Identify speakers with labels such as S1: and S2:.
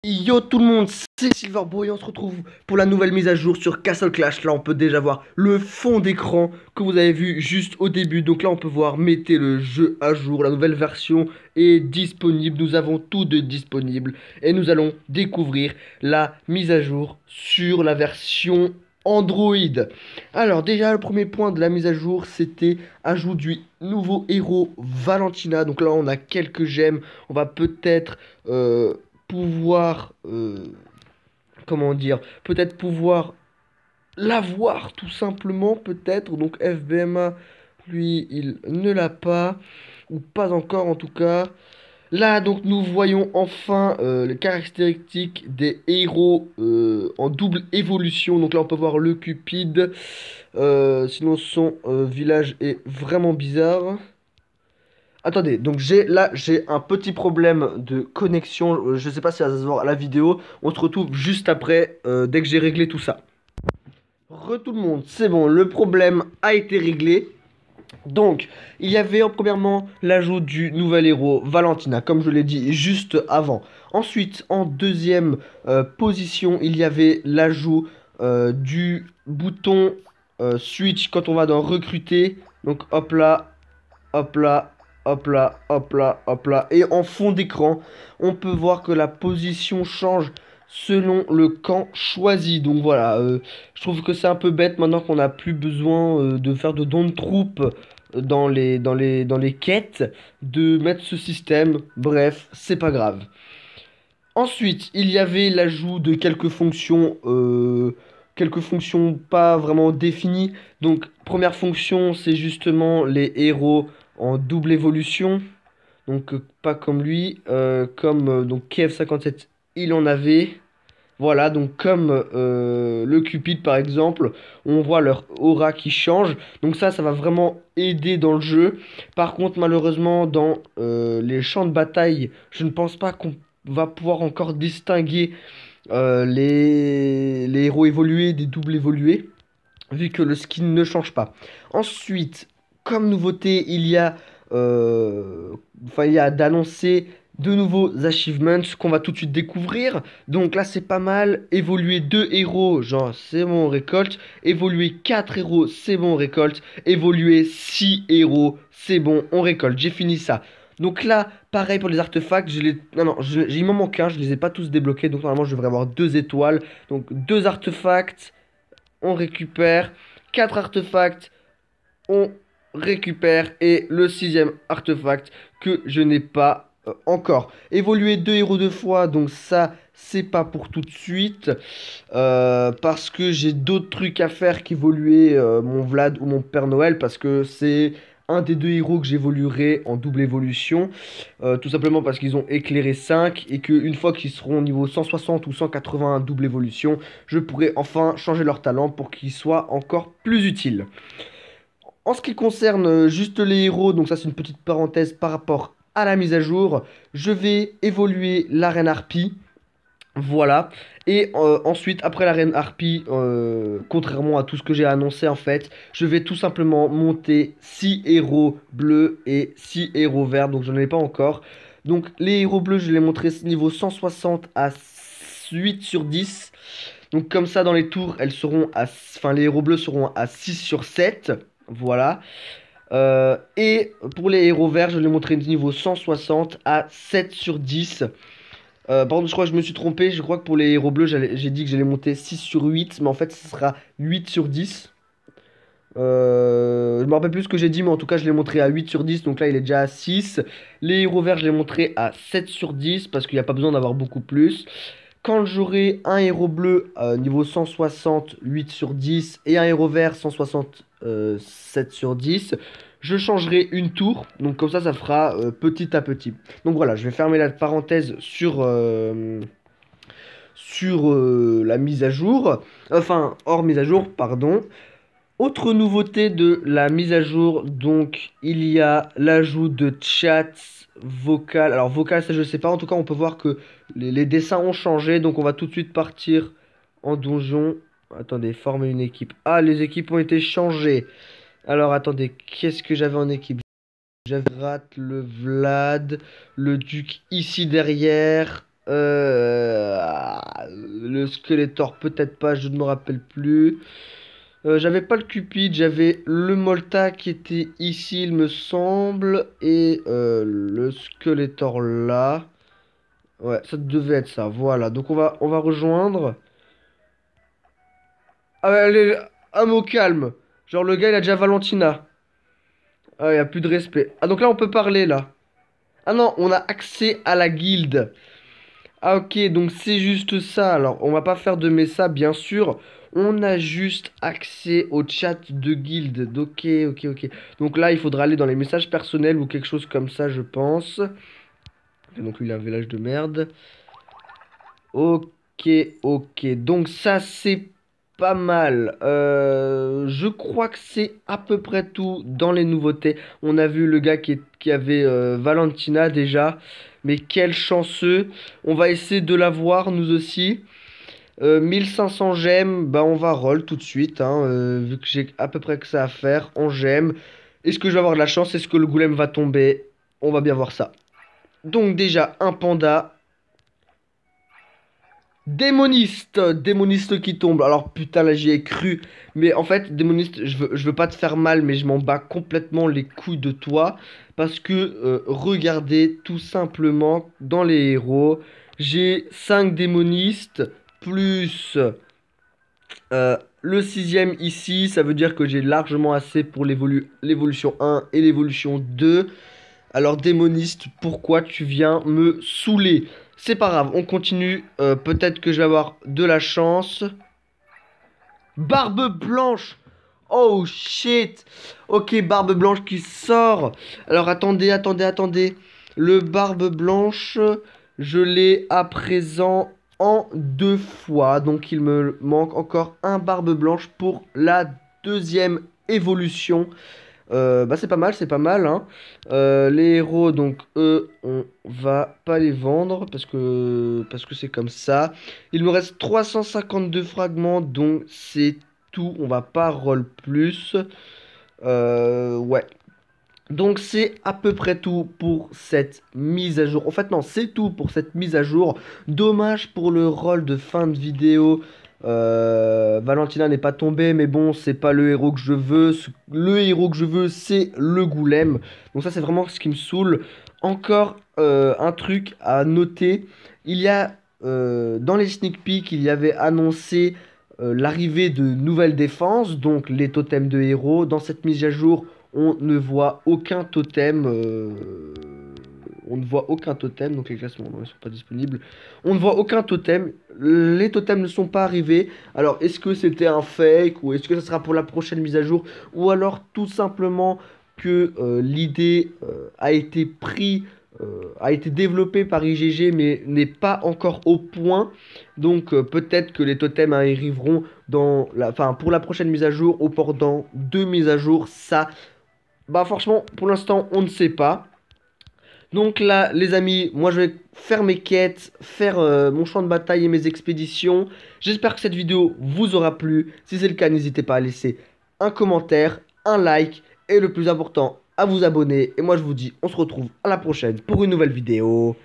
S1: Yo tout le monde, c'est Silverboy, on se retrouve pour la nouvelle mise à jour sur Castle Clash. Là on peut déjà voir le fond d'écran que vous avez vu juste au début. Donc là on peut voir, mettez le jeu à jour, la nouvelle version est disponible. Nous avons tout de disponible et nous allons découvrir la mise à jour sur la version Android. Alors déjà le premier point de la mise à jour, c'était ajout du nouveau héros Valentina. Donc là on a quelques gemmes, on va peut-être pouvoir, comment dire, peut-être pouvoir l'avoir tout simplement, peut-être. Donc FBMA, lui, il ne l'a pas, ou pas encore en tout cas. Là, donc, nous voyons enfin les caractéristiques des héros en double évolution. Donc là, on peut voir le Cupide. Sinon, son village est vraiment bizarre. Attendez, donc j'ai un petit problème de connexion. Je sais pas si ça va se voir à la vidéo. On se retrouve juste après, dès que j'ai réglé tout ça. Tout le monde, c'est bon, le problème a été réglé. Donc, il y avait premièrement l'ajout du nouvel héros Valentina, comme je l'ai dit juste avant. Ensuite, en deuxième position, il y avait l'ajout du bouton switch quand on va dans recruter. Donc, hop là, hop là, hop là, hop là, hop là. Et en fond d'écran, on peut voir que la position change selon le camp choisi. Donc voilà, je trouve que c'est un peu bête maintenant qu'on n'a plus besoin de faire de dons de troupes dans les quêtes, de mettre ce système. Bref, c'est pas grave. Ensuite, il y avait l'ajout de quelques fonctions pas vraiment définies. Donc, première fonction, c'est justement les héros en double évolution. Donc, pas comme lui. Donc KF57, il en avait. Voilà, donc comme le Cupid par exemple, on voit leur aura qui change. Donc ça va vraiment aider dans le jeu. Par contre, malheureusement, dans les champs de bataille, je ne pense pas qu'on va pouvoir encore distinguer les héros évolués des doubles évolués, vu que le skin ne change pas. Ensuite, comme nouveauté, il y a d'annoncer de nouveaux achievements qu'on va tout de suite découvrir. Donc là, c'est pas mal. Évoluer 2 héros, genre c'est bon, on récolte. Évoluer 4 héros, c'est bon, on récolte. Évoluer 6 héros, c'est bon, on récolte. J'ai fini ça. Donc là, pareil pour les artefacts, il m'en manque un, je les ai pas tous débloqués. Donc normalement, je devrais avoir 2 étoiles. Donc 2 artefacts, on récupère. 4 artefacts, on récupère. Et le 6e artefact que je n'ai pas encore. Évoluer 2 héros 2 fois, donc ça, c'est pas pour tout de suite. Parce que j'ai d'autres trucs à faire qu'évoluer mon Vlad ou mon Père Noël. Parce que c'est un des 2 héros que j'évoluerai en double évolution. Tout simplement parce qu'ils ont éclairé 5 et qu'une fois qu'ils seront au niveau 160 ou 180 double évolution, je pourrai enfin changer leur talent pour qu'ils soient encore plus utiles. En ce qui concerne juste les héros, donc ça c'est une petite parenthèse par rapport à la mise à jour, je vais évoluer l'arène harpie. Voilà. Et ensuite, après l'arène harpie, contrairement à tout ce que j'ai annoncé en fait, je vais tout simplement monter 6 héros bleus et 6 héros verts. Donc je n'en ai pas encore. Donc les héros bleus, je les montrer niveau 160 à 8 sur 10. Donc comme ça, dans les tours, enfin, les héros bleus seront à 6 sur 7. Voilà. Et pour les héros verts, je les montrer niveau 160 à 7 sur 10. Par contre, je crois que je me suis trompé. Je crois que pour les héros bleus, j'ai dit que j'allais monter 6 sur 8. Mais en fait, ce sera 8 sur 10. Je me rappelle plus ce que j'ai dit, mais en tout cas, je l'ai montré à 8 sur 10. Donc là, il est déjà à 6. Les héros verts, je l'ai montré à 7 sur 10. Parce qu'il n'y a pas besoin d'avoir beaucoup plus. Quand j'aurai un héros bleu niveau 160, 8 sur 10. Et un héros vert 160, 7 sur 10. Je changerai une tour. Donc comme ça fera petit à petit. Donc voilà, je vais fermer la parenthèse sur la mise à jour. Enfin, hors mise à jour, pardon. Autre nouveauté de la mise à jour, donc il y a l'ajout de chat vocal. Alors vocal, ça je sais pas. En tout cas, on peut voir que les dessins ont changé. Donc on va tout de suite partir en donjon. Attendez, former une équipe. Ah, les équipes ont été changées. Alors attendez, qu'est-ce que j'avais en équipe? J'avais Rat, le Vlad, le Duc ici derrière. Skeletor, peut-être pas, je ne me rappelle plus. J'avais pas le Cupid, j'avais le Molta qui était ici, il me semble. Et le Skeletor là. Ouais, ça devait être ça, voilà. Donc on va rejoindre. Ah, allez, un mot calme. Genre le gars il a déjà Valentina. Ah, il a plus de respect. Ah, donc là on peut parler là. Ah non, on a accès à la guilde. Ah ok, donc c'est juste ça. Alors, on va pas faire de Mesa, bien sûr. On a juste accès au chat de guilde. Ok, ok, ok. Donc là, il faudra aller dans les messages personnels ou quelque chose comme ça, je pense. Et donc lui, il a un village de merde. Ok, ok. Donc ça, c'est pas mal. Je crois que c'est à peu près tout dans les nouveautés. On a vu le gars qui avait Valentina déjà. Mais quel chanceux. On va essayer de la voir, nous aussi. 1500 gemmes, bah on va roll tout de suite, hein, vu que j'ai à peu près que ça à faire en gemmes. Est-ce que je vais avoir de la chance? Est-ce que le golem va tomber? On va bien voir ça. Donc déjà, un panda. Démoniste, démoniste qui tombe. Alors putain là j'y ai cru. Mais en fait démoniste, je veux pas te faire mal, mais je m'en bats complètement les couilles de toi. Parce que regardez tout simplement dans les héros. J'ai 5 démonistes plus le sixième ici. Ça veut dire que j'ai largement assez pour l'évolution 1 et l'évolution 2. Alors démoniste, pourquoi tu viens me saouler? C'est pas grave, on continue. Peut-être que je vais avoir de la chance. Barbe blanche! Oh shit! Ok, barbe blanche qui sort. Alors attendez, attendez, attendez. Le barbe blanche, je l'ai à présent en 2 fois. Donc il me manque encore un barbe blanche pour la deuxième évolution. Bah c'est pas mal, hein. Les héros, donc eux, on va pas les vendre parce que c'est comme ça. Il me reste 352 fragments, donc c'est tout. On va pas roll plus. Ouais. Donc c'est à peu près tout pour cette mise à jour. En fait non, c'est tout pour cette mise à jour. Dommage pour le rôle de fin de vidéo. Valentina n'est pas tombée, mais bon, c'est pas le héros que je veux. Le héros que je veux, c'est le golem. Donc ça, c'est vraiment ce qui me saoule. Encore un truc à noter. Il y a dans les sneak peeks, il y avait annoncé l'arrivée de nouvelles défenses, donc les totems de héros. Dans cette mise à jour, on ne voit aucun totem. On ne voit aucun totem, donc les classements ne sont pas disponibles. On ne voit aucun totem. Les totems ne sont pas arrivés. Alors, est-ce que c'était un fake ou est-ce que ça sera pour la prochaine mise à jour? Ou alors, tout simplement que l'idée a été développée par IGG mais n'est pas encore au point. Donc, peut-être que les totems arriveront pour la prochaine mise à jour ou pendant 2 mises à jour. Ça, bah franchement, pour l'instant, on ne sait pas. Donc là, les amis, moi je vais faire mes quêtes, faire mon champ de bataille et mes expéditions. J'espère que cette vidéo vous aura plu. Si c'est le cas, n'hésitez pas à laisser un commentaire, un like et le plus important, à vous abonner. Et moi je vous dis, on se retrouve à la prochaine pour une nouvelle vidéo.